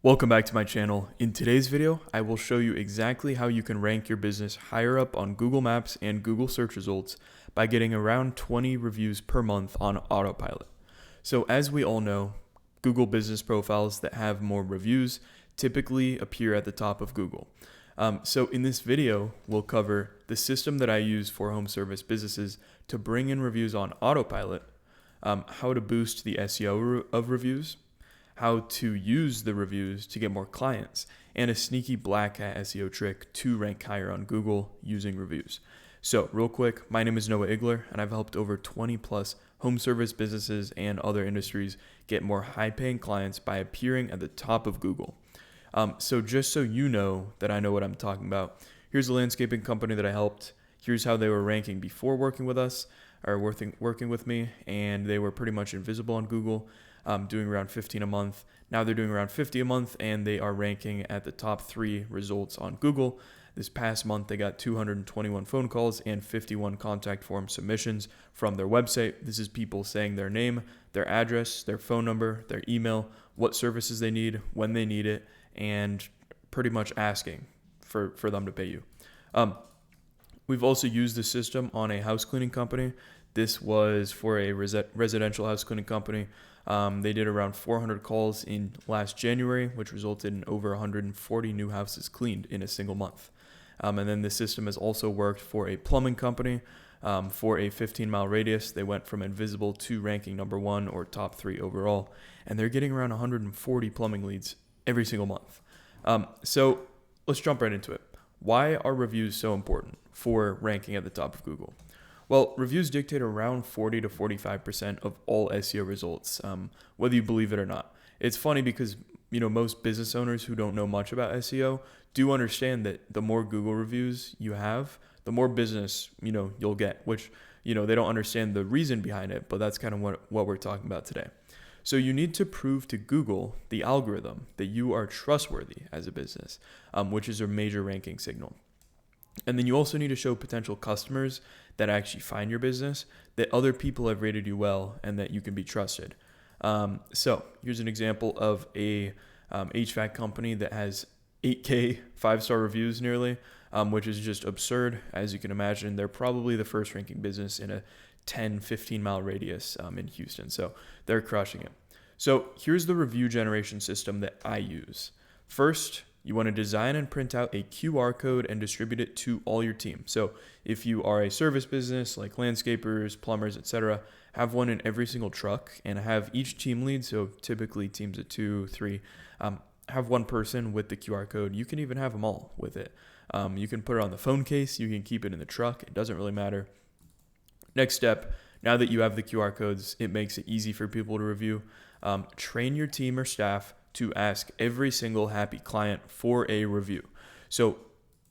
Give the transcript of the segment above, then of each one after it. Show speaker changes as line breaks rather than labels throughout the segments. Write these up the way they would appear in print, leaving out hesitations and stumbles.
Welcome back to my channel. In today's video, I will show you exactly how you can rank your business higher up on Google Maps and Google search results by getting around 20 reviews per month on autopilot. So as we all know, Google business profiles that have more reviews typically appear at the top of Google. So in this video, we'll cover the system that I use for home service businesses to bring in reviews on autopilot, how to boost the SEO of reviews, how to use the reviews to get more clients, and a sneaky black hat SEO trick to rank higher on Google using reviews. So real quick, my name is Noah Igler, and I've helped over 20 plus home service businesses and other industries get more high paying clients by appearing at the top of Google. So just so you know that I know what I'm talking about, here's a landscaping company that I helped. Here's how they were ranking before working with us or working with me, and they were pretty much invisible on Google. Doing around 15 a month. Now they're doing around 50 a month, and they are ranking at the top 3 results on Google. This past month, they got 221 phone calls and 51 contact form submissions from their website. This is people saying their name, their address, their phone number, their email, what services they need, when they need it, and pretty much asking for them to pay you. We've also used the system on a house cleaning company. This was for a residential house cleaning company. They did around 400 calls in last January, which resulted in over 140 new houses cleaned in a single month. And then the system has also worked for a plumbing company. For a 15-mile radius, they went from invisible to ranking number 1 or top 3 overall. And they're getting around 140 plumbing leads every single month. So let's jump right into it. Why are reviews so important for ranking at the top of Google? Well, reviews dictate around 40 to 45% of all SEO results, whether you believe it or not. It's funny because, most business owners who don't know much about SEO do understand that the more Google reviews you have, the more business, you'll get, which, they don't understand the reason behind it, but that's kind of what we're talking about today. So you need to prove to Google, the algorithm, that you are trustworthy as a business, which is a major ranking signal. And then you also need to show potential customers that actually find your business that other people have rated you well and that you can be trusted. So here's an example of a HVAC company that has 8K 5-star reviews nearly, which is just absurd. As you can imagine, they're probably the first ranking business in a 10, 15-mile radius in Houston. So they're crushing it. So here's the review generation system that I use. First, you want to design and print out a QR code and distribute it to all your team. So if you are a service business like landscapers, plumbers, etc., have one in every single truck and have each team lead, so typically teams of 2, 3, have one person with the QR code. You can even have them all with it. You can put it on the phone case. You can keep it in the truck. It doesn't really matter. Next step, now that you have the QR codes, it makes it easy for people to review. Train your team or staff to ask every single happy client for a review. So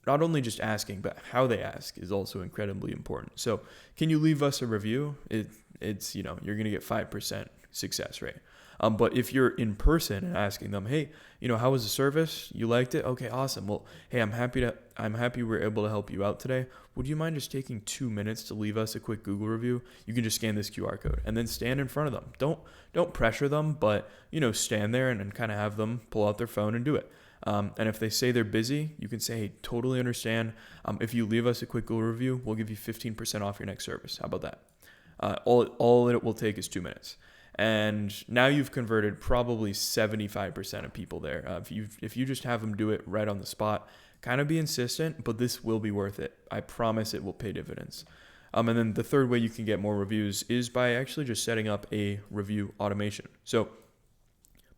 not only just asking, but how they ask is also incredibly important. So can you leave us a review? It's you're going to get 5% success rate. But if you're in person and asking them, hey, how was the service? You liked it? Okay, awesome. Well, hey, I'm happy we're able to help you out today. Would you mind just taking 2 minutes to leave us a quick Google review? You can just scan this QR code and then stand in front of them. Don't pressure them, but stand there and kind of have them pull out their phone and do it. And if they say they're busy, you can say, hey, totally understand. If you leave us a quick Google review, we'll give you 15% off your next service. How about that? All it will take is 2 minutes. And now you've converted probably 75% of people there. If you just have them do it right on the spot, kind of be insistent, but this will be worth it. I promise it will pay dividends. And then the third way you can get more reviews is by actually just setting up a review automation. So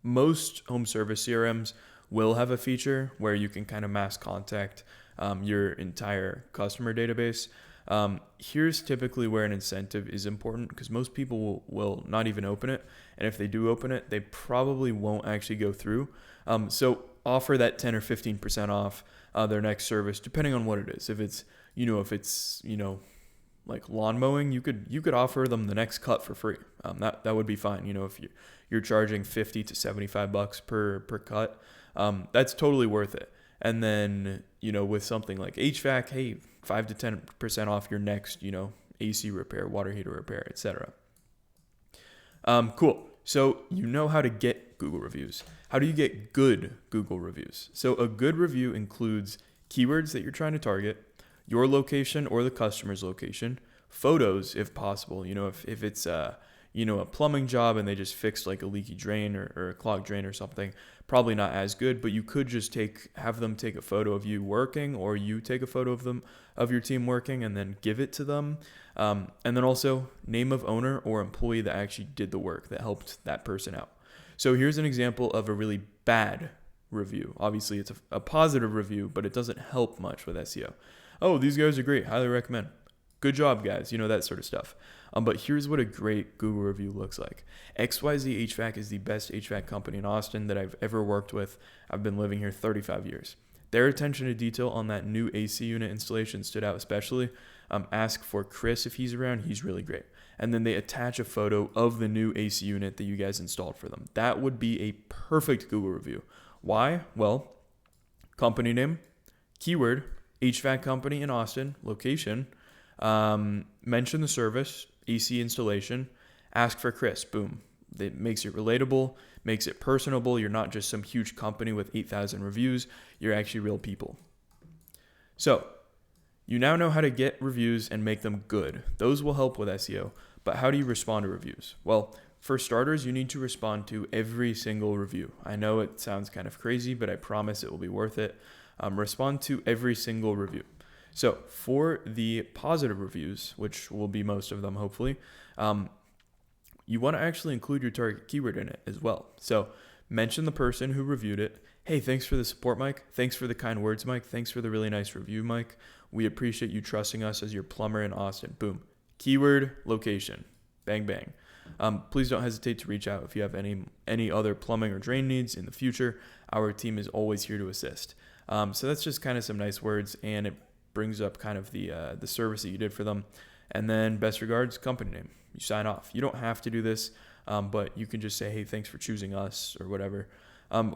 most home service CRMs will have a feature where you can kind of mass contact your entire customer database. Here's typically where an incentive is important because most people will not even open it. And if they do open it, they probably won't actually go through. So offer that 10 or 15% off their next service, depending on what it is. If it's like lawn mowing, you could offer them the next cut for free. That would be fine. If you're charging $50 to $75 per cut, that's totally worth it. And then, with something like HVAC, hey, 5 to 10% off your next, AC repair, water heater repair, etc. Cool. So you know how to get Google reviews. How do you get good Google reviews? So a good review includes keywords that you're trying to target, your location or the customer's location, photos if possible. If it's a plumbing job and they just fixed like a leaky drain or a clogged drain or something, probably not as good, but you could just have them take a photo of you working, or you take a photo of your team working and then give it to them. And then also name of owner or employee that actually did the work that helped that person out. So here's an example of a really bad review. Obviously it's a positive review, but it doesn't help much with SEO. Oh, these guys are great. Highly recommend. Good job, guys. That sort of stuff. But here's what a great Google review looks like. XYZ HVAC is the best HVAC company in Austin that I've ever worked with. I've been living here 35 years. Their attention to detail on that new AC unit installation stood out especially. Ask for Chris if he's around. He's really great. And then they attach a photo of the new AC unit that you guys installed for them. That would be a perfect Google review. Why? Well, company name, keyword, HVAC company in Austin, location, mention the service, AC installation, ask for Chris, boom. It makes it relatable, makes it personable. You're not just some huge company with 8,000 reviews. You're actually real people. So you now know how to get reviews and make them good. Those will help with SEO, but how do you respond to reviews? Well, for starters, you need to respond to every single review. I know it sounds kind of crazy, but I promise it will be worth it. Respond to every single review. So for the positive reviews, which will be most of them hopefully, you want to actually include your target keyword in it as well. So mention the person who reviewed it. Hey, thanks for the support, Mike. Thanks for the kind words, Mike. Thanks for the really nice review, Mike. We appreciate you trusting us as your plumber in Austin. Boom. Keyword, location. Bang, bang. Please don't hesitate to reach out if you have any other plumbing or drain needs in the future. Our team is always here to assist. So that's just kind of some nice words, and it brings up kind of the service that you did for them. And then best regards, company name. You sign off. You don't have to do this, but you can just say, hey, thanks for choosing us or whatever.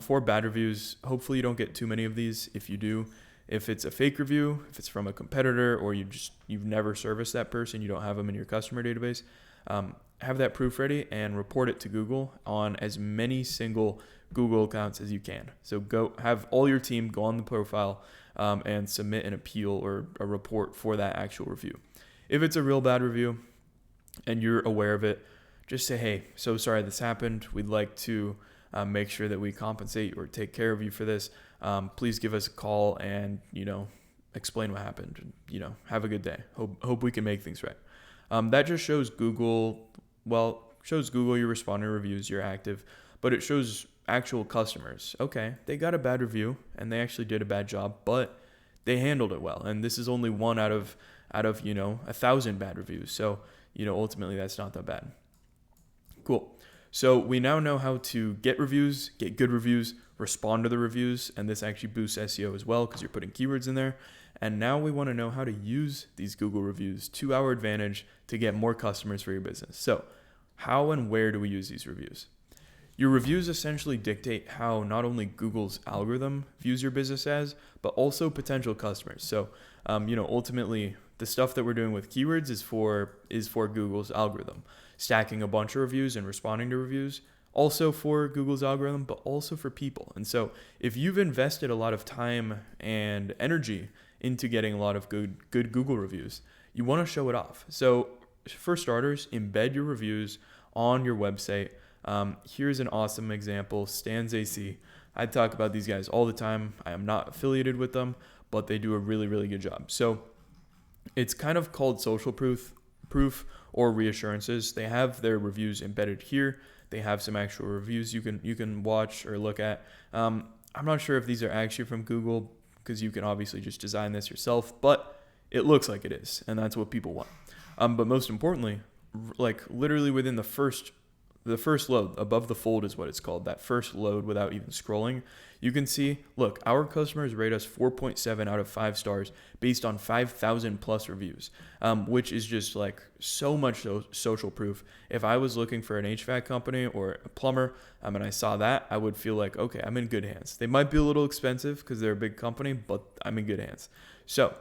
For bad reviews, hopefully you don't get too many of these. If you do, if it's a fake review, if it's from a competitor, or you've never serviced that person, you don't have them in your customer database, have that proof ready and report it to Google on as many single Google accounts as you can. So go have all your team go on the profile and submit an appeal or a report for that actual review. If it's a real bad review and you're aware of it, just say, hey, so sorry this happened. We'd like to make sure that we compensate or take care of you for this. Please give us a call and, explain what happened. Have a good day. Hope we can make things right. That just shows Google you're responding to reviews, you're active, but it shows actual customers. Okay, they got a bad review and they actually did a bad job, but they handled it well. And this is only one out of 1,000 bad reviews. So, ultimately that's not that bad. Cool. So we now know how to get reviews, get good reviews, respond to the reviews, and this actually boosts SEO as well because you're putting keywords in there. And now we want to know how to use these Google reviews to our advantage to get more customers for your business. So how and where do we use these reviews? Your reviews essentially dictate how not only Google's algorithm views your business as, but also potential customers. So, ultimately the stuff that we're doing with keywords is for Google's algorithm. Stacking a bunch of reviews and responding to reviews, also for Google's algorithm, but also for people. And so if you've invested a lot of time and energy into getting a lot of good Google reviews, you want to show it off. So for starters, embed your reviews on your website. Here's an awesome example, Stan's AC. I talk about these guys all the time. I am not affiliated with them, but they do a really, really good job. So it's kind of called social proof or reassurances. They have their reviews embedded here. They have some actual reviews you can watch or look at. I'm not sure if these are actually from Google because you can obviously just design this yourself, but it looks like it is, and that's what people want. But most importantly, like literally within the first load, above the fold is what it's called, that first load without even scrolling, you can see, look, our customers rate us 4.7 out of 5 stars based on 5,000 plus reviews, which is just like so much social proof. If I was looking for an HVAC company or a plumber and I saw that, I would feel like, okay, I'm in good hands. They might be a little expensive because they're a big company, but I'm in good hands. So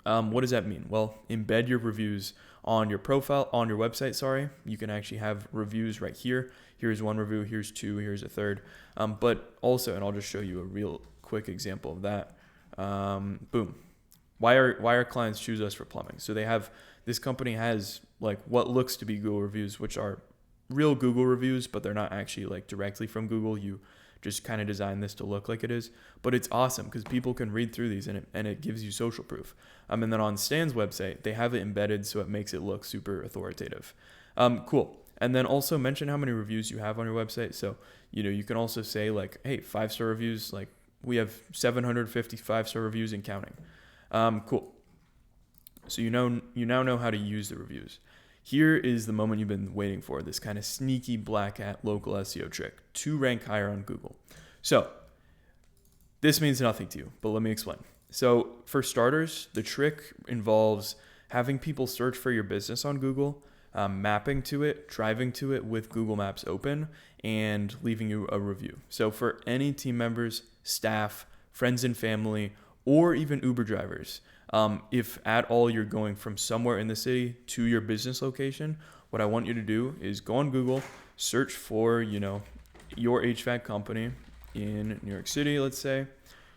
what does that mean? Well, embed your reviews on your profile, on your website, sorry, you can actually have reviews right here. Here's one review, here's two, here's a third. But also, and I'll just show you a real quick example of that. Boom. Why are clients choose us for plumbing? So this company has like what looks to be Google reviews, which are real Google reviews, but they're not actually like directly from Google. You just kind of design this to look like it is, but it's awesome because people can read through these and it gives you social proof. And then on Stan's website, they have it embedded so it makes it look super authoritative. Cool. And then also mention how many reviews you have on your website. So, you can also say like, hey, 5-star reviews, like we have 755-star reviews and counting. Cool. So you now know how to use the reviews. Here is the moment you've been waiting for, this kind of sneaky black hat local SEO trick to rank higher on Google. So this means nothing to you, but let me explain. So for starters, the trick involves having people search for your business on Google, mapping to it, driving to it with Google Maps open, and leaving you a review. So for any team members, staff, friends and family, or even Uber drivers, if at all you're going from somewhere in the city to your business location, what I want you to do is go on Google, search for, your HVAC company in New York City, let's say.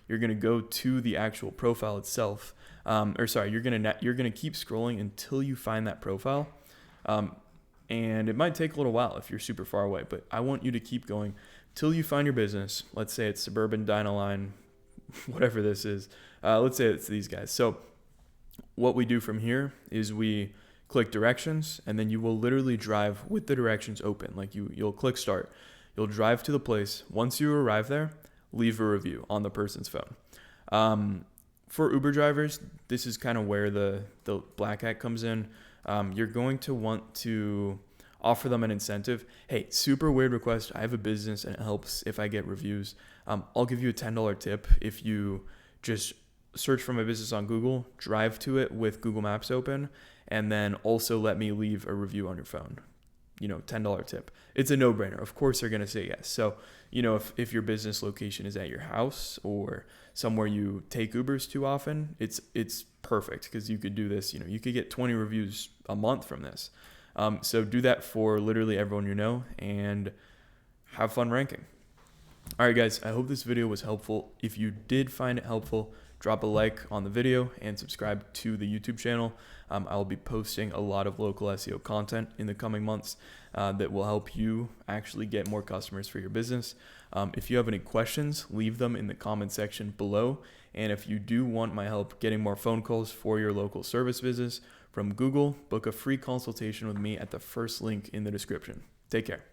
You're going to go to the actual profile itself. You're going to keep scrolling until you find that profile. And it might take a little while if you're super far away, but I want you to keep going till you find your business. Let's say it's Suburban Dynaline, whatever this is. Let's say it's these guys. So what we do from here is we click directions, and then you will literally drive with the directions open. Like you'll click start. You'll drive to the place. Once you arrive there, leave a review on the person's phone. For Uber drivers, this is kind of where the black hat comes in. You're going to want to offer them an incentive. Hey, super weird request. I have a business and it helps if I get reviews. I'll give you a $10 tip if you just search for my business on Google, drive to it with Google Maps open, and then also let me leave a review on your phone. $10 tip. It's a no-brainer. Of course they're going to say yes. So, if your business location is at your house or somewhere you take Ubers too often, it's perfect because you could do this. You could get 20 reviews a month from this. So do that for literally everyone you know and have fun ranking. All right, guys, I hope this video was helpful. If you did find it helpful, drop a like on the video and subscribe to the YouTube channel. I'll be posting a lot of local SEO content in the coming months that will help you actually get more customers for your business. If you have any questions, leave them in the comment section below. And if you do want my help getting more phone calls for your local service business from Google, book a free consultation with me at the first link in the description. Take care.